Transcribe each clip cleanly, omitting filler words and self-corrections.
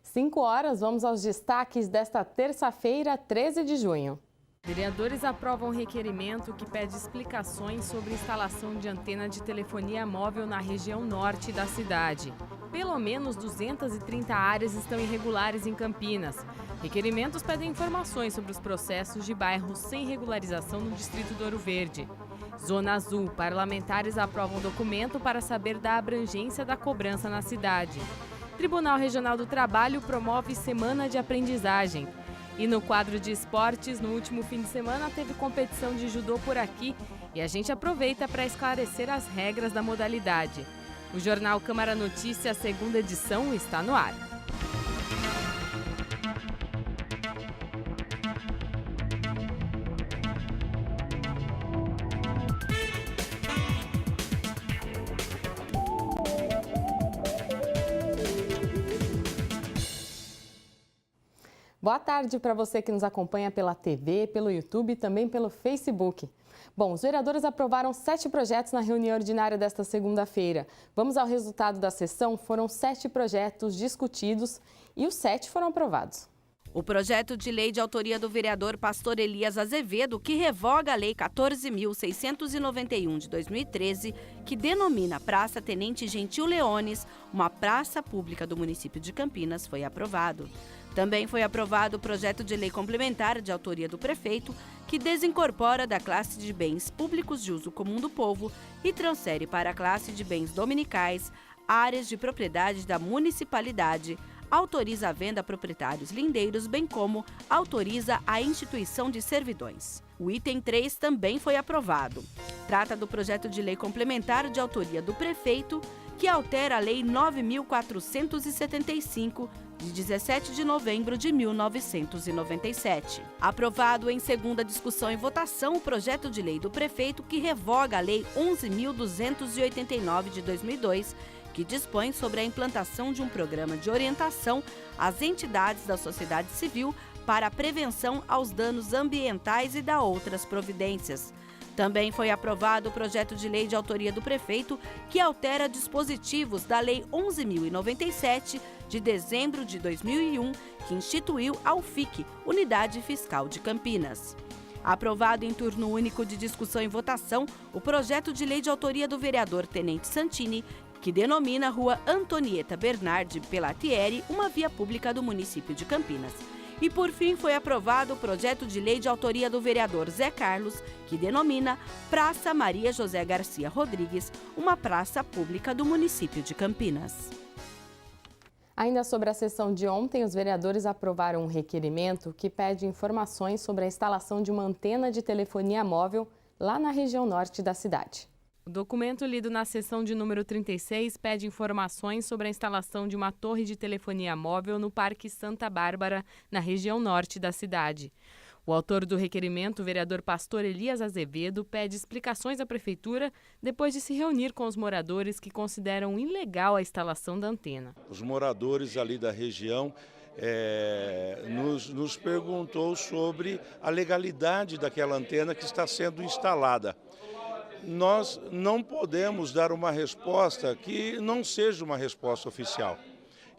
5 horas, vamos aos destaques desta terça-feira, 13 de junho. Vereadores aprovam requerimento que pede explicações sobre instalação de antena de telefonia móvel na região norte da cidade. Pelo menos 230 áreas estão irregulares em Campinas. Requerimentos pedem informações sobre os processos de bairros sem regularização no distrito do Ouro Verde. Zona Azul, parlamentares aprovam documento para saber da abrangência da cobrança na cidade. Tribunal Regional do Trabalho promove semana de aprendizagem. E no quadro de esportes, no último fim de semana teve competição de judô por aqui e a gente aproveita para esclarecer as regras da modalidade. O jornal Câmara Notícias, segunda edição, está no ar. Boa tarde para você que nos acompanha pela TV, pelo YouTube e também pelo Facebook. Bom, os vereadores aprovaram 7 projetos na reunião ordinária desta segunda-feira. Vamos ao resultado da sessão. Foram 7 projetos discutidos e os 7 foram aprovados. O projeto de lei de autoria do vereador Pastor Elias Azevedo, que revoga a Lei 14.691 de 2013, que denomina Praça Tenente Gentil Leones uma praça pública do município de Campinas, foi aprovado. Também foi aprovado o projeto de lei complementar de autoria do prefeito, que desincorpora da classe de bens públicos de uso comum do povo e transfere para a classe de bens dominicais áreas de propriedade da municipalidade, autoriza a venda a proprietários lindeiros, bem como autoriza a instituição de servidões. O item 3 também foi aprovado. Trata do projeto de lei complementar de autoria do prefeito, que altera a Lei 9.475, de 17 de novembro de 1997. Aprovado em segunda discussão e votação o projeto de lei do prefeito que revoga a Lei 11.289 de 2002, que dispõe sobre a implantação de um programa de orientação às entidades da sociedade civil para a prevenção aos danos ambientais e da outras providências. Também foi aprovado o projeto de lei de autoria do prefeito que altera dispositivos da Lei 11.097, de dezembro de 2001, que instituiu a UFIC, Unidade Fiscal de Campinas. Aprovado em turno único de discussão e votação, o projeto de lei de autoria do vereador Tenente Santini, que denomina a Rua Antonieta Bernardi Pelatieri uma via pública do município de Campinas. E, por fim, foi aprovado o projeto de lei de autoria do vereador Zé Carlos, que denomina Praça Maria José Garcia Rodrigues, uma praça pública do município de Campinas. Ainda sobre a sessão de ontem, os vereadores aprovaram um requerimento que pede informações sobre a instalação de uma antena de telefonia móvel lá na região norte da cidade. O documento lido na sessão de número 36 pede informações sobre a instalação de uma torre de telefonia móvel no Parque Santa Bárbara, na região norte da cidade. O autor do requerimento, o vereador Pastor Elias Azevedo, pede explicações à prefeitura depois de se reunir com os moradores que consideram ilegal a instalação da antena. Os moradores ali da região nos perguntou sobre a legalidade daquela antena que está sendo instalada. Nós não podemos dar uma resposta que não seja uma resposta oficial.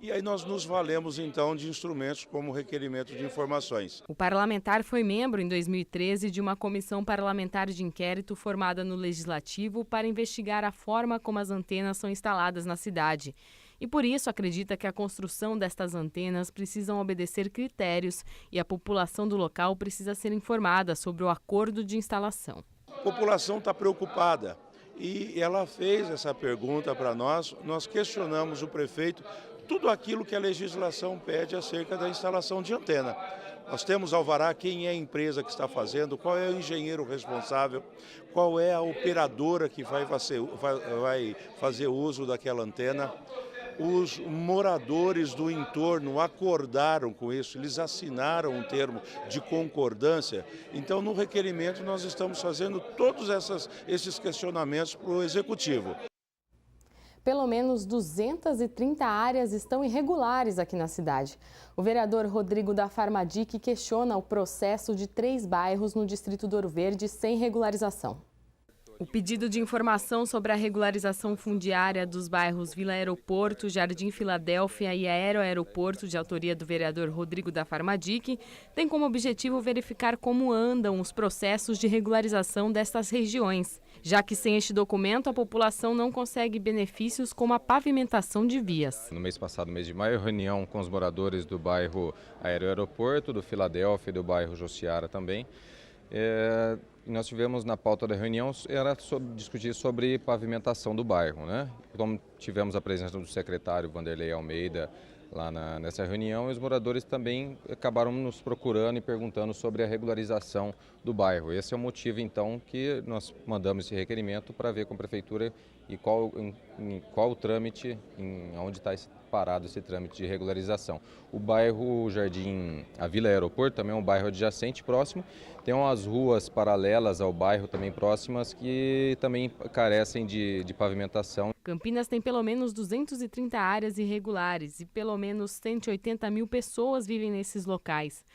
E aí nós nos valemos então de instrumentos como requerimento de informações. O parlamentar foi membro em 2013 de uma comissão parlamentar de inquérito formada no Legislativo para investigar a forma como as antenas são instaladas na cidade. E por isso acredita que a construção destas antenas precisam obedecer critérios e a população do local precisa ser informada sobre o acordo de instalação. A população está preocupada e ela fez essa pergunta para nós questionamos o prefeito, tudo aquilo que a legislação pede acerca da instalação de antena. Nós temos alvará, quem é a empresa que está fazendo, qual é o engenheiro responsável, qual é a operadora que vai fazer uso daquela antena. Os moradores do entorno acordaram com isso, eles assinaram um termo de concordância. Então, no requerimento, nós estamos fazendo todos esses questionamentos para o Executivo. Pelo menos 230 áreas estão irregulares aqui na cidade. O vereador Rodrigo da Farmadic questiona o processo de 3 bairros no distrito do Ouro Verde sem regularização. O pedido de informação sobre a regularização fundiária dos bairros Vila Aeroporto, Jardim Filadélfia e Aeroaeroporto, de autoria do vereador Rodrigo da Farmadique, tem como objetivo verificar como andam os processos de regularização destas regiões, já que sem este documento a população não consegue benefícios como a pavimentação de vias. No mês passado, mês de maio, reunião com os moradores do bairro Aeroaeroporto, do Filadélfia e do bairro Josiara também. Nós tivemos na pauta da reunião, era discutir sobre pavimentação do bairro, né? Como tivemos a presença do secretário Vanderlei Almeida lá nessa reunião, os moradores também acabaram nos procurando e perguntando sobre a regularização do bairro. Esse é o motivo, então, que nós mandamos esse requerimento para ver com a prefeitura e qual o trâmite, onde está parado esse trâmite de regularização. O bairro a Vila Aeroporto também é um bairro adjacente próximo, tem umas ruas paralelas ao bairro também próximas que também carecem de pavimentação. Campinas tem pelo menos 230 áreas irregulares e pelo menos 180 mil pessoas vivem nesses locais.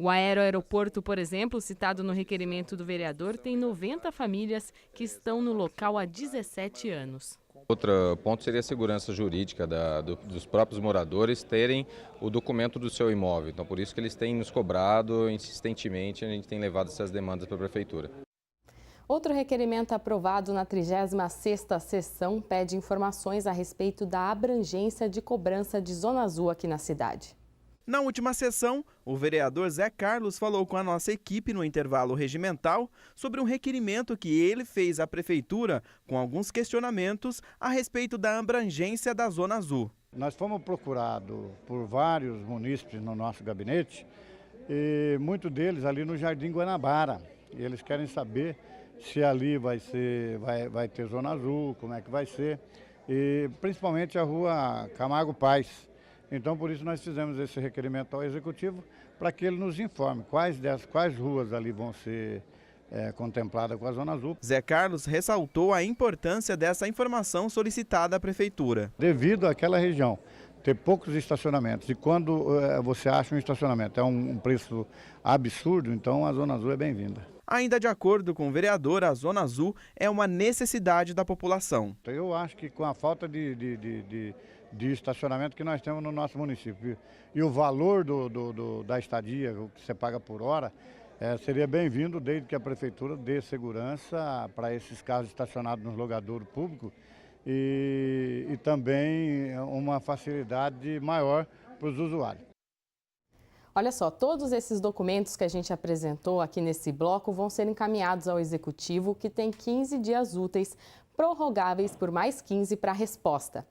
O Aeroaeroporto, por exemplo, citado no requerimento do vereador, tem 90 famílias que estão no local há 17 anos. Outro ponto seria a segurança jurídica dos próprios moradores terem o documento do seu imóvel. Então, por isso que eles têm nos cobrado insistentemente, a gente tem levado essas demandas para a prefeitura. Outro requerimento aprovado na 36ª sessão pede informações a respeito da abrangência de cobrança de Zona Azul aqui na cidade. Na última sessão, o vereador Zé Carlos falou com a nossa equipe no intervalo regimental sobre um requerimento que ele fez à prefeitura com alguns questionamentos a respeito da abrangência da Zona Azul. Nós fomos procurados por vários munícipes no nosso gabinete, e muitos deles ali no Jardim Guanabara. E eles querem saber se ali vai ter Zona Azul, como é que vai ser, e principalmente a rua Camargo Paz. Então, por isso, nós fizemos esse requerimento ao Executivo para que ele nos informe quais ruas ali vão ser contempladas com a Zona Azul. Zé Carlos ressaltou a importância dessa informação solicitada à Prefeitura. Devido àquela região ter poucos estacionamentos, e quando você acha um estacionamento é um preço absurdo, então a Zona Azul é bem-vinda. Ainda de acordo com o vereador, a Zona Azul é uma necessidade da população. Eu acho que com a falta de estacionamento que nós temos no nosso município e o valor da estadia, o que você paga por hora, seria bem-vindo desde que a prefeitura dê segurança para esses carros estacionados nos logradouros públicos e também uma facilidade maior para os usuários. Olha só, todos esses documentos que a gente apresentou aqui nesse bloco vão ser encaminhados ao Executivo, que tem 15 dias úteis, prorrogáveis por mais 15 para resposta.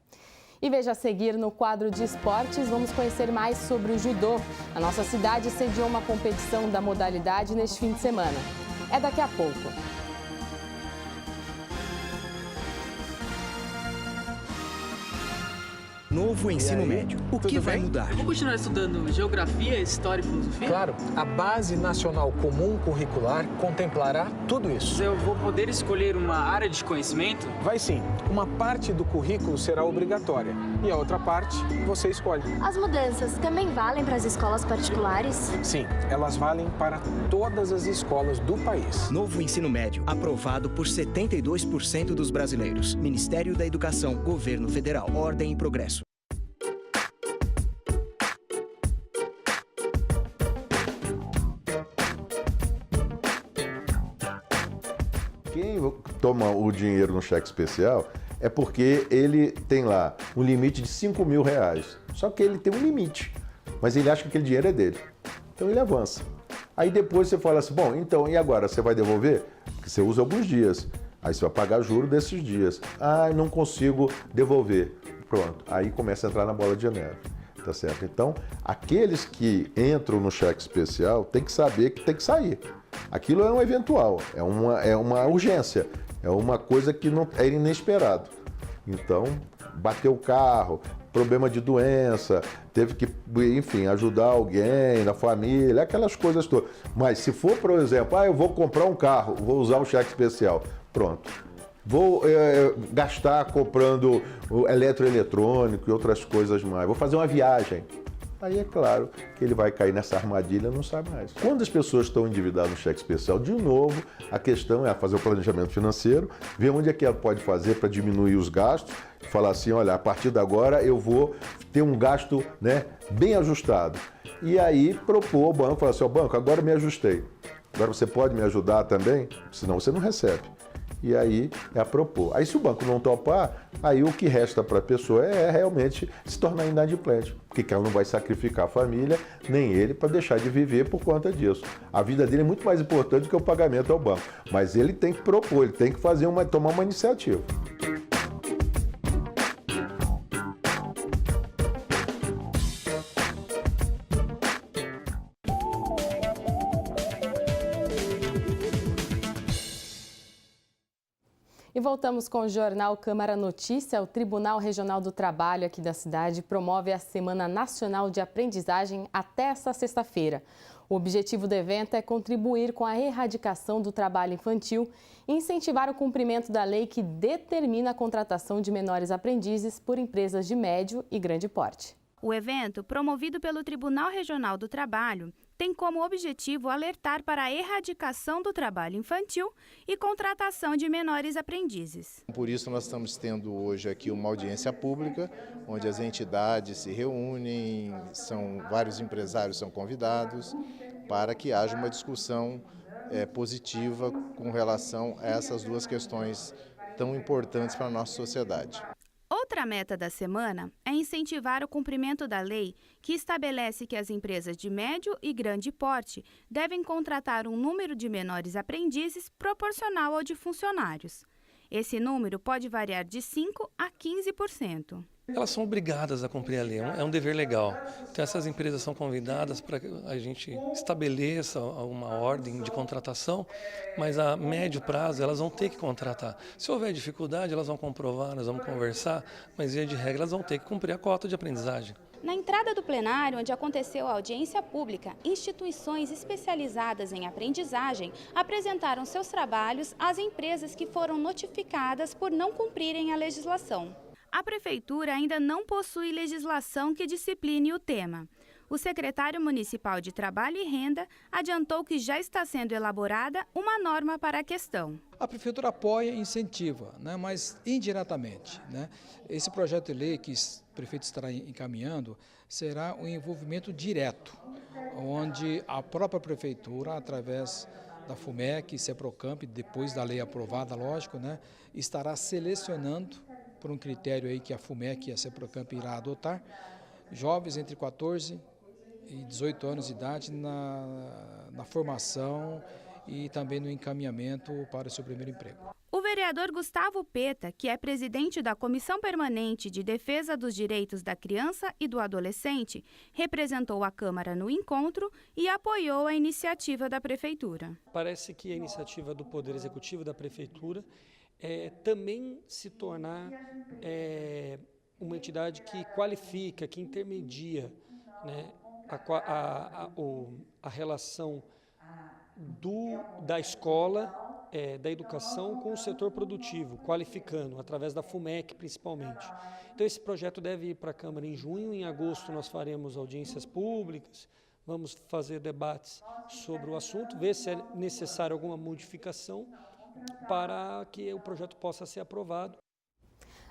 E veja a seguir no quadro de esportes, vamos conhecer mais sobre o judô. A nossa cidade sediou uma competição da modalidade neste fim de semana. É daqui a pouco. Novo ensino médio. O que vai mudar? Vou continuar estudando geografia, história e filosofia? Claro, a Base Nacional Comum Curricular contemplará tudo isso. Eu vou poder escolher uma área de conhecimento? Vai sim. Uma parte do currículo será obrigatória e a outra parte você escolhe. As mudanças também valem para as escolas particulares? Sim, elas valem para todas as escolas do país. Novo ensino médio, aprovado por 72% dos brasileiros. Ministério da Educação, Governo Federal, Ordem e Progresso. Quem toma o dinheiro no cheque especial é porque ele tem lá um limite de R$5.000. Só que ele tem um limite, mas ele acha que aquele dinheiro é dele. Então ele avança. Aí depois você fala assim, bom, então e agora? Você vai devolver? Porque você usa alguns dias. Aí você vai pagar juros desses dias. Ah, não consigo devolver. Pronto. Aí começa a entrar na bola de neve. Tá certo? Então, aqueles que entram no cheque especial têm que saber que tem que sair. Aquilo é um eventual, é uma urgência, é uma coisa que não é inesperado. Então, bateu o carro, problema de doença, teve que, enfim, ajudar alguém na família, aquelas coisas todas. Mas se for, por exemplo, eu vou comprar um carro, vou usar o cheque especial, pronto. Vou gastar comprando eletroeletrônico e outras coisas mais. Vou fazer uma viagem. Aí é claro que ele vai cair nessa armadilha e não sai mais. Quando as pessoas estão endividadas no cheque especial, de novo, a questão é fazer o planejamento financeiro, ver onde é que ela pode fazer para diminuir os gastos, falar assim, olha, a partir de agora eu vou ter um gasto, né, bem ajustado. E aí propor ao banco, falar assim, ó, banco, agora me ajustei. Agora você pode me ajudar também? Senão você não recebe. E aí é a propor. Aí se o banco não topar, aí o que resta para a pessoa é realmente se tornar inadimplente, porque ela não vai sacrificar a família, nem ele, para deixar de viver por conta disso. A vida dele é muito mais importante do que o pagamento ao banco, mas ele tem que propor, ele tem que tomar uma iniciativa. E voltamos com o jornal Câmara Notícia. O Tribunal Regional do Trabalho aqui da cidade promove a Semana Nacional de Aprendizagem até esta sexta-feira. O objetivo do evento é contribuir com a erradicação do trabalho infantil e incentivar o cumprimento da lei que determina a contratação de menores aprendizes por empresas de médio e grande porte. O evento, promovido pelo Tribunal Regional do Trabalho, tem como objetivo alertar para a erradicação do trabalho infantil e contratação de menores aprendizes. Por isso nós estamos tendo hoje aqui uma audiência pública, onde as entidades se reúnem, vários empresários são convidados, para que haja uma discussão positiva com relação a essas duas questões tão importantes para a nossa sociedade. Outra meta da semana é incentivar o cumprimento da lei que estabelece que as empresas de médio e grande porte devem contratar um número de menores aprendizes proporcional ao de funcionários. Esse número pode variar de 5% a 15%. Elas são obrigadas a cumprir a lei, é um dever legal. Então essas empresas são convidadas para que a gente estabeleça uma ordem de contratação, mas a médio prazo elas vão ter que contratar. Se houver dificuldade, elas vão comprovar, nós vamos conversar, mas via de regra elas vão ter que cumprir a cota de aprendizagem. Na entrada do plenário, onde aconteceu a audiência pública, instituições especializadas em aprendizagem apresentaram seus trabalhos às empresas que foram notificadas por não cumprirem a legislação. A Prefeitura ainda não possui legislação que discipline o tema. O secretário municipal de Trabalho e Renda adiantou que já está sendo elaborada uma norma para a questão. A Prefeitura apoia e incentiva, mas indiretamente. Esse projeto de lei que o prefeito estará encaminhando será um envolvimento direto, onde a própria Prefeitura, através da FUMEC, SEPROCAMP, depois da lei aprovada, lógico, estará selecionando, por um critério aí que a FUMEC e a SEPROCAMP irá adotar, jovens entre 14 e 18 anos de idade na formação e também no encaminhamento para o seu primeiro emprego. O vereador Gustavo Peta, que é presidente da Comissão Permanente de Defesa dos Direitos da Criança e do Adolescente, representou a Câmara no encontro e apoiou a iniciativa da Prefeitura. Parece que a iniciativa do Poder Executivo da Prefeitura também se tornar uma entidade que qualifica, que intermedia a relação da escola, da educação com o setor produtivo, qualificando, através da FUMEC principalmente. Então esse projeto deve ir para a Câmara em junho, em agosto nós faremos audiências públicas, vamos fazer debates sobre o assunto, ver se é necessário alguma modificação para que o projeto possa ser aprovado.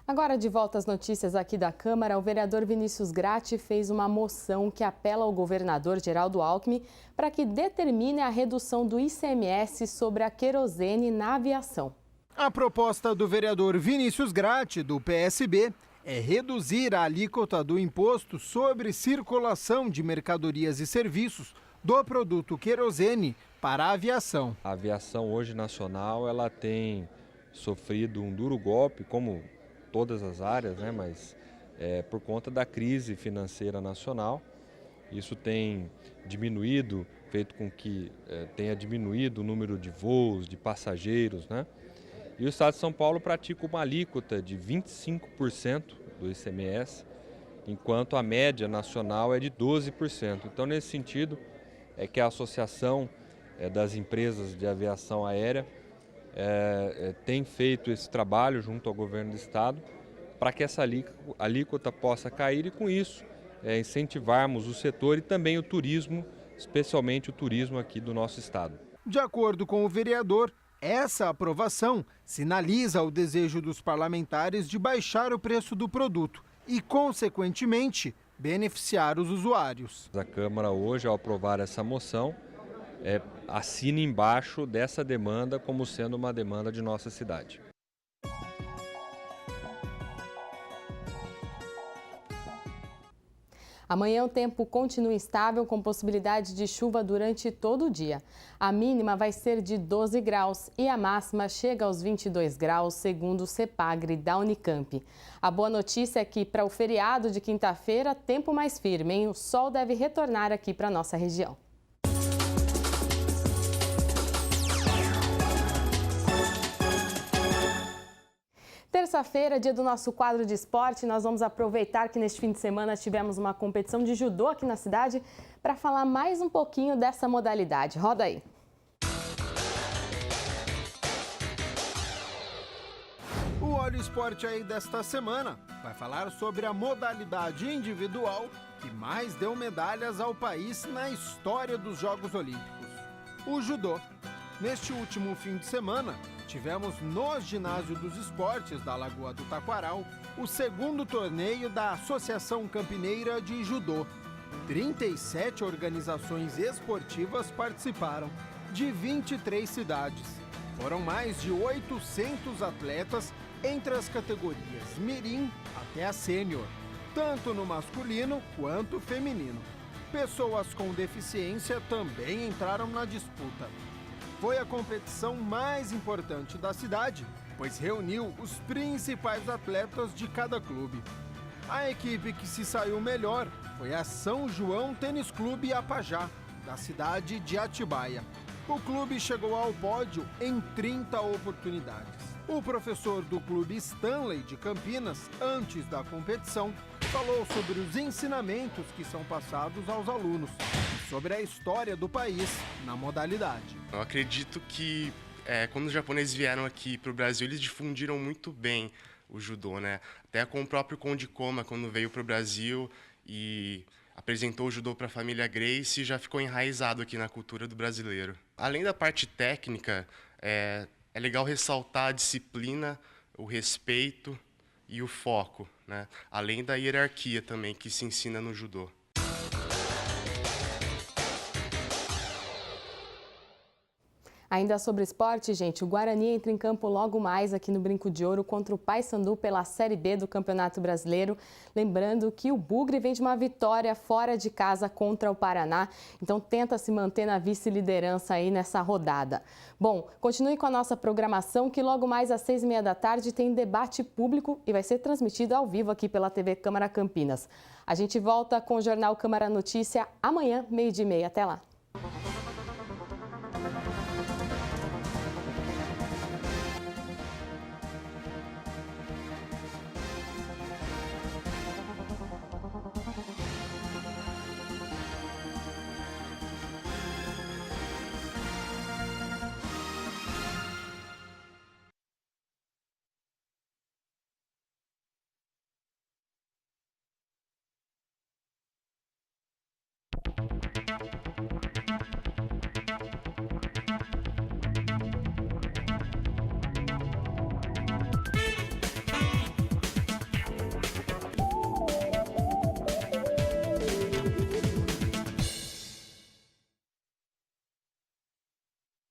Agora, de volta às notícias aqui da Câmara, o vereador Vinícius Gratti fez uma moção que apela ao governador Geraldo Alckmin para que determine a redução do ICMS sobre a querosene na aviação. A proposta do vereador Vinícius Gratti, do PSB, é reduzir a alíquota do imposto sobre circulação de mercadorias e serviços do produto querosene para a aviação. A aviação hoje nacional ela tem sofrido um duro golpe, como todas as áreas, mas por conta da crise financeira nacional. Isso tem diminuído, feito com que tenha diminuído o número de voos, de passageiros, E o Estado de São Paulo pratica uma alíquota de 25% do ICMS, enquanto a média nacional é de 12%. Então, nesse sentido, é que a Associação das Empresas de Aviação Aérea tem feito esse trabalho junto ao governo do Estado para que essa alíquota possa cair e, com isso, incentivarmos o setor e também o turismo, especialmente o turismo aqui do nosso estado. De acordo com o vereador, essa aprovação sinaliza o desejo dos parlamentares de baixar o preço do produto e, consequentemente, beneficiar os usuários. A Câmara hoje, ao aprovar essa moção, assina embaixo dessa demanda como sendo uma demanda de nossa cidade. Amanhã o tempo continua instável, com possibilidade de chuva durante todo o dia. A mínima vai ser de 12 graus e a máxima chega aos 22 graus, segundo o CEPAGRE da Unicamp. A boa notícia é que, para o feriado de quinta-feira, tempo mais firme, hein? O sol deve retornar aqui para a nossa região. Terça-feira, dia do nosso quadro de esporte, nós vamos aproveitar que neste fim de semana tivemos uma competição de judô aqui na cidade para falar mais um pouquinho dessa modalidade. Roda aí! O Olho Esporte aí desta semana vai falar sobre a modalidade individual que mais deu medalhas ao país na história dos Jogos Olímpicos, o judô. Neste último fim de semana, tivemos no Ginásio dos Esportes da Lagoa do Taquaral o segundo torneio da Associação Campineira de Judô. 37 organizações esportivas participaram, de 23 cidades. Foram mais de 800 atletas entre as categorias mirim até a sênior, tanto no masculino quanto feminino. Pessoas com deficiência também entraram na disputa. Foi a competição mais importante da cidade, pois reuniu os principais atletas de cada clube. A equipe que se saiu melhor foi a São João Tênis Clube Apajá, da cidade de Atibaia. O clube chegou ao pódio em 30 oportunidades. O professor do clube Stanley de Campinas, antes da competição, falou sobre os ensinamentos que são passados aos alunos e sobre a história do país na modalidade. Eu acredito que quando os japoneses vieram aqui para o Brasil, eles difundiram muito bem o judô, né? Até com o próprio Conde Koma, quando veio para o Brasil e apresentou o judô para a família Gracie, já ficou enraizado aqui na cultura do brasileiro. Além da parte técnica, é legal ressaltar a disciplina, o respeito e o foco, né? Além da hierarquia também que se ensina no judô. Ainda sobre esporte, gente, o Guarani entra em campo logo mais aqui no Brinco de Ouro contra o Paysandu pela Série B do Campeonato Brasileiro. Lembrando que o Bugre vem de uma vitória fora de casa contra o Paraná, então tenta se manter na vice-liderança aí nessa rodada. Bom, continue com a nossa programação, que logo mais às 6h30 da tarde tem debate público e vai ser transmitido ao vivo aqui pela TV Câmara Campinas. A gente volta com o Jornal Câmara Notícia amanhã, 12h30. Até lá!